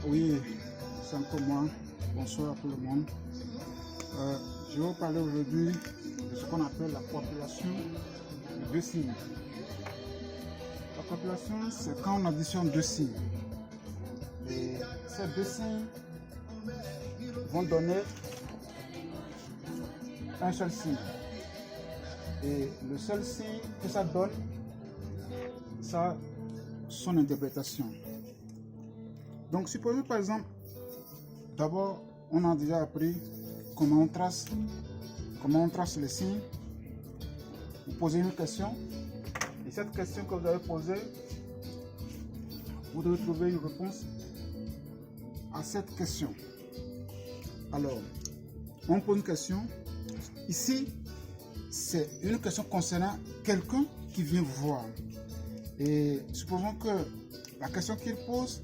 Oui, c'est encore moi. Bonsoir à tout le monde. Je vais vous parler aujourd'hui de ce qu'on appelle la population de deux signes. La population, c'est quand on additionne deux signes. Et ces deux signes vont donner un seul signe. Et le seul signe que ça donne, ça a son interprétation. Donc, supposons par exemple, d'abord, on a déjà appris comment on trace les signes. Vous posez une question, et cette question que vous avez posée, vous devez trouver une réponse à cette question. Alors, on pose une question. Ici, c'est une question concernant quelqu'un qui vient vous voir. Et supposons que la question qu'il pose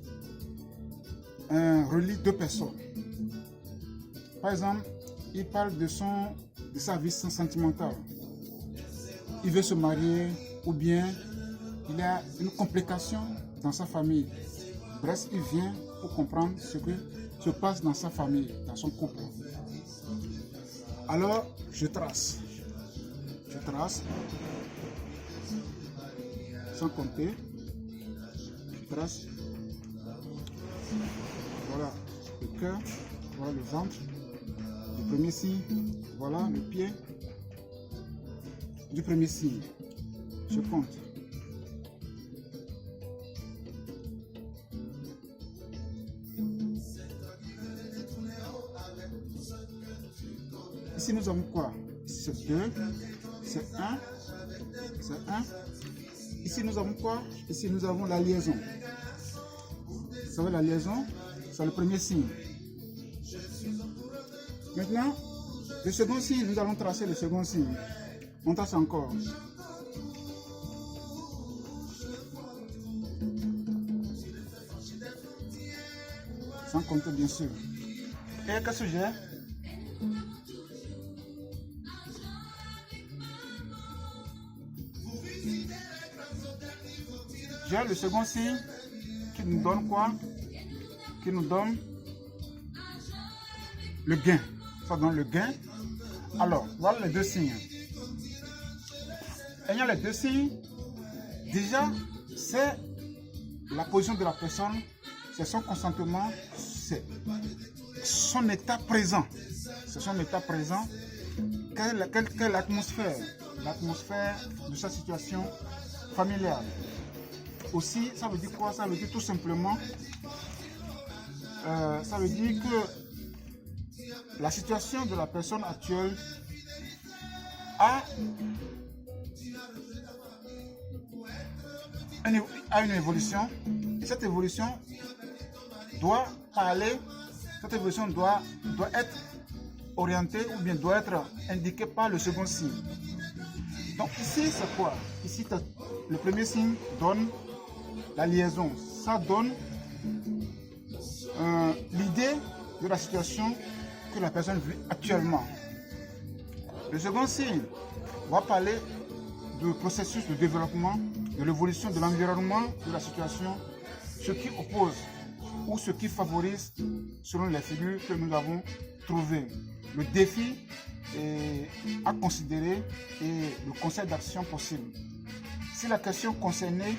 relie deux personnes. Par exemple, il parle de sa vie sentimentale. Il veut se marier ou bien il a une complication dans sa famille. Bref, il vient pour comprendre ce qui se passe dans sa famille, dans son couple. Alors, je trace. Sans compter. Je trace. Voilà le cœur, voilà le ventre, le premier signe, voilà le pied du premier signe. Je compte. Ici nous avons quoi? C'est 2, c'est 1, c'est 1. Ici nous avons quoi? Ici nous avons la liaison. Vous savez, la liaison, c'est le premier signe. Maintenant, le second signe, nous allons tracer le second signe. On trace encore. Sans compter, bien sûr. Et qu'est-ce que j'ai? J'ai le second signe qui nous donne quoi? Qui nous donne le gain. Ça donne le gain. Alors, voilà les deux signes. Ayant les deux signes, déjà, c'est la position de la personne, c'est son consentement, c'est son état présent. C'est son état présent. Quelle est l'atmosphère? L'atmosphère de sa situation familiale. Aussi, ça veut dire quoi? Ça veut dire tout simplement, ça veut dire que la situation de la personne actuelle a une évolution, et cette évolution doit parler, cette évolution doit être orientée ou bien doit être indiquée par le second signe. Donc ici c'est quoi? Ici le premier signe donne la liaison, ça donne l'idée de la situation que la personne vit actuellement. Le second signe va parler du processus de développement, de l'évolution de l'environnement, de la situation, ce qui oppose ou ce qui favorise selon les figures que nous avons trouvées. Le défi à considérer et le conseil d'action possible. Si la question concernée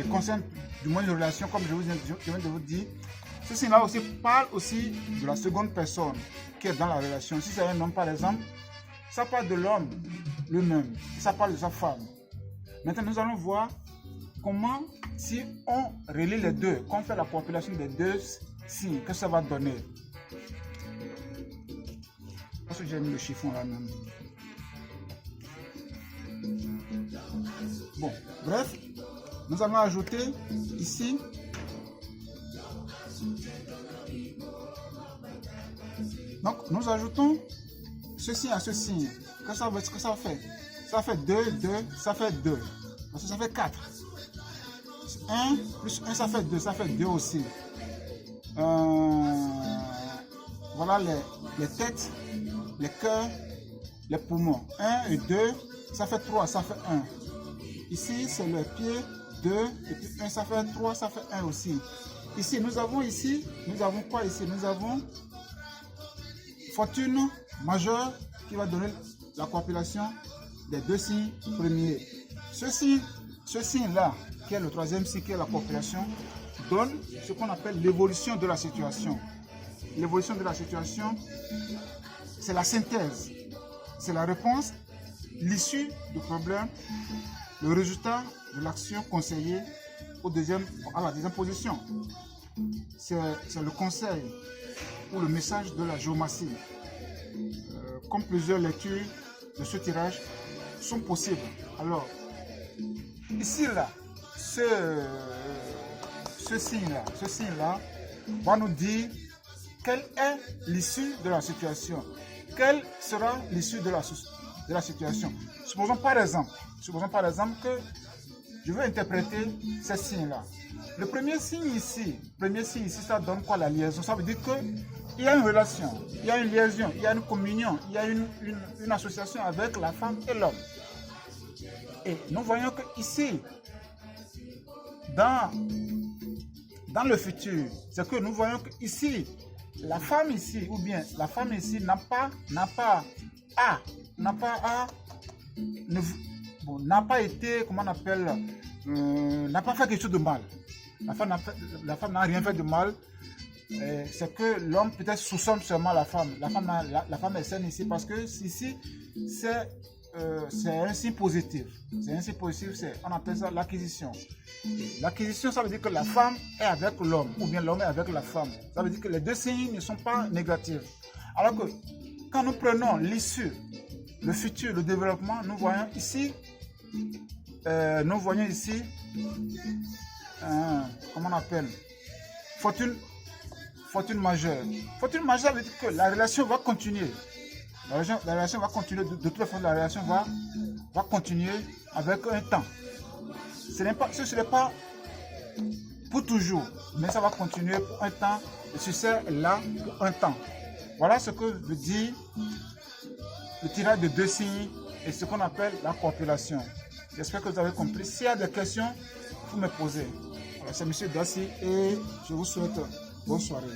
concerne du moins une relation, comme je viens de vous dire, ceci là aussi parle aussi de la seconde personne qui est dans la relation. Si c'est un homme par exemple, ça parle de l'homme lui-même, ça parle de sa femme. Maintenant nous allons voir comment, si on relie les deux, qu'on fait la population des deux signes, que ça va donner. Parce que j'ai mis le chiffon là même. Bon, bref, nous allons ajouter ici donc nous ajoutons ceci à ceci. Que ça fait? Ça fait 2, 2, ça fait 2. Parce que ça fait 4. 1 plus 1, ça fait 2. Ça fait 2 aussi. Voilà les têtes, les cœurs, les poumons. 1 et 2, ça fait 3, ça fait 1. Ici, c'est le pied, 2, et puis 1, ça fait 3, ça fait 1 aussi. Ici, nous avons quoi ici? Nous avons fortune majeure qui va donner la compilation des deux signes premiers. Ce signe-là, qui est le troisième signe, qui est la compilation, donne ce qu'on appelle l'évolution de la situation. L'évolution de la situation, c'est la synthèse, c'est la réponse, l'issue du problème, le résultat de l'action conseillée à la deuxième position. C'est le conseil ou le message de la géomancie. Comme plusieurs lectures de ce tirage sont possibles. Alors, ici, là, ce signe-là va nous dire quelle est l'issue de la situation. Quelle sera l'issue de la situation. Supposons par exemple que je veux interpréter ces signes-là. Le premier signe ici, ça donne quoi? La liaison. Ça veut dire qu'il y a une relation, il y a une liaison, il y a une communion, il y a une association avec la femme et l'homme. Et nous voyons que ici, dans le futur, c'est que nous voyons que ici, la femme ici n'a pas été, comment on appelle, n'a pas fait quelque chose de mal. La femme n'a rien fait de mal. C'est que l'homme peut-être soupçonne seulement la femme. La femme est saine ici parce que ici, c'est un signe positif. C'est un signe positif, on appelle ça l'acquisition. L'acquisition, ça veut dire que la femme est avec l'homme, ou bien l'homme est avec la femme. Ça veut dire que les deux signes ne sont pas négatifs. Alors que quand nous prenons l'issue, le futur, le développement, nous voyons ici, comment on appelle, fortune majeure. Fortune majeure veut dire que la relation va continuer. La relation va continuer, de toute façon, la relation va continuer avec un temps. Ce n'est pas pour toujours, mais ça va continuer pour un temps. Le succès est là pour un temps. Voilà ce que veut dire le tirage de deux signes et ce qu'on appelle la compilation. J'espère que vous avez compris. S'il y a des questions, vous me posez. C'est M. Dassi et je vous souhaite bonne soirée.